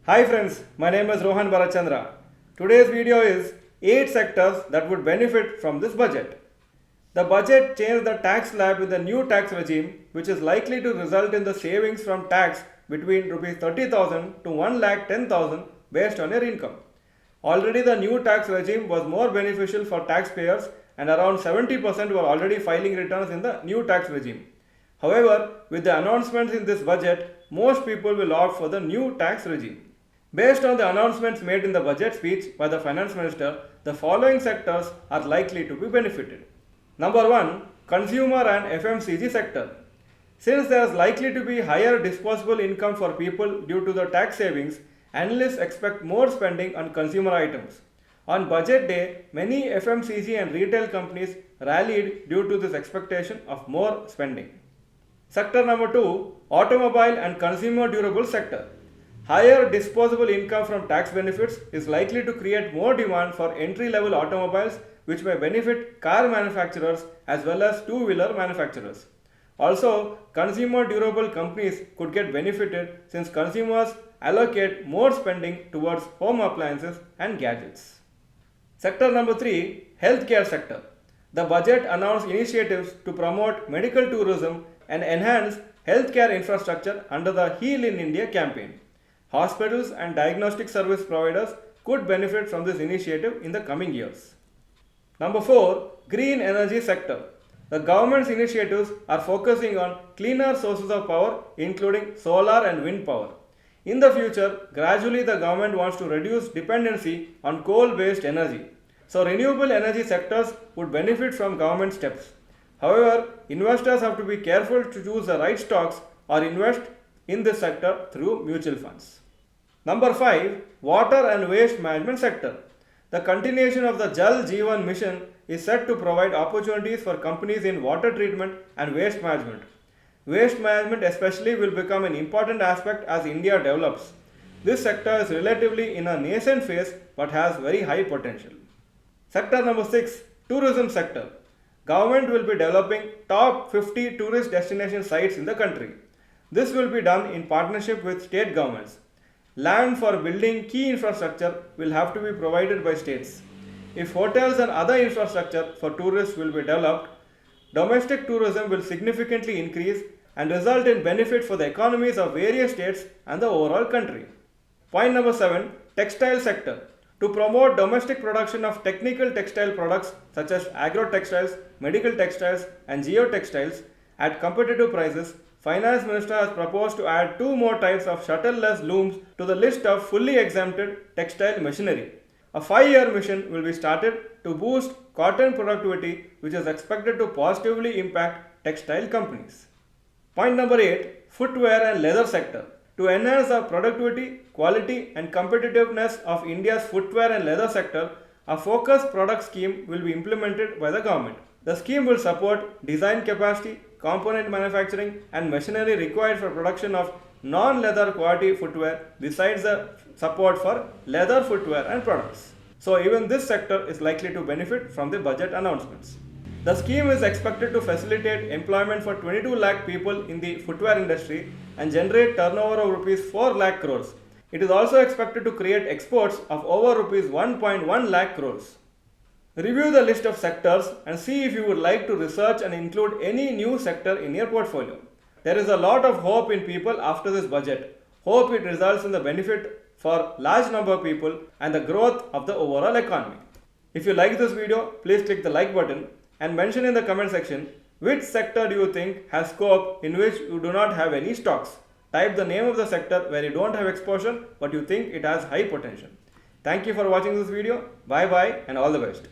Hi friends, my name is Rohan Bharath Chandra. Today's video is 8 sectors that would benefit from this budget. The budget changed the tax slab with the new tax regime, which is likely to result in the savings from tax between Rs 30,000 to 1,10,000 based on your income. Already the new tax regime was more beneficial for taxpayers and around 70% were already filing returns in the new tax regime. However, with the announcements in this budget, most people will opt for the new tax regime. Based on the announcements made in the budget speech by the finance minister, the following sectors are likely to be benefited. Number 1. Consumer and FMCG sector. Since there is likely to be higher disposable income for people due to the tax savings, analysts expect more spending on consumer items. On budget day, many FMCG and retail companies rallied due to this expectation of more spending. Sector number 2. Automobile and consumer durable sector. Higher disposable income from tax benefits is likely to create more demand for entry-level automobiles, which may benefit car manufacturers as well as two-wheeler manufacturers. Also, consumer durable companies could get benefited since consumers allocate more spending towards home appliances and gadgets. Sector number 3. Healthcare sector. The budget announced initiatives to promote medical tourism and enhance healthcare infrastructure under the Heal in India campaign. Hospitals and diagnostic service providers could benefit from this initiative in the coming years. Number 4. Green energy sector. The government's initiatives are focusing on cleaner sources of power, including solar and wind power. In the future, gradually the government wants to reduce dependency on coal-based energy. So renewable energy sectors would benefit from government steps. However, investors have to be careful to choose the right stocks or invest in this sector through mutual funds. Number 5. Water and waste management sector. The continuation of the Jal Jeevan mission is set to provide opportunities for companies in water treatment and waste management. Waste management especially will become an important aspect as India develops. This sector is relatively in a nascent phase but has very high potential. Sector number 6. Tourism sector. Government will be developing top 50 tourist destination sites in the country. This will be done in partnership with state governments. Land for building key infrastructure will have to be provided by states. If hotels and other infrastructure for tourists will be developed, domestic tourism will significantly increase and result in benefit for the economies of various states and the overall country. Point number 7. Textile sector. To promote domestic production of technical textile products such as agro-textiles, medical textiles and geotextiles at competitive prices, Finance Minister has proposed to add 2 more types of shuttle-less looms to the list of fully exempted textile machinery. A 5-year mission will be started to boost cotton productivity, which is expected to positively impact textile companies. Point number 8. Footwear and leather sector. To enhance the productivity, quality and competitiveness of India's footwear and leather sector, a focused product scheme will be implemented by the government. The scheme will support design capacity, component manufacturing and machinery required for production of non-leather quality footwear besides the support for leather footwear and products. So even this sector is likely to benefit from the budget announcements. The scheme is expected to facilitate employment for 22 lakh people in the footwear industry and generate turnover of Rs 4 lakh crores. It is also expected to create exports of over Rs 1.1 lakh crores. Review the list of sectors and see if you would like to research and include any new sector in your portfolio. There is a lot of hope in people after this budget. Hope it results in the benefit for large number of people and the growth of the overall economy. If you like this video, please click the like button and mention in the comment section which sector do you think has scope in which you do not have any stocks. Type the name of the sector where you don't have exposure but you think it has high potential. Thank you for watching this video. Bye bye and all the best.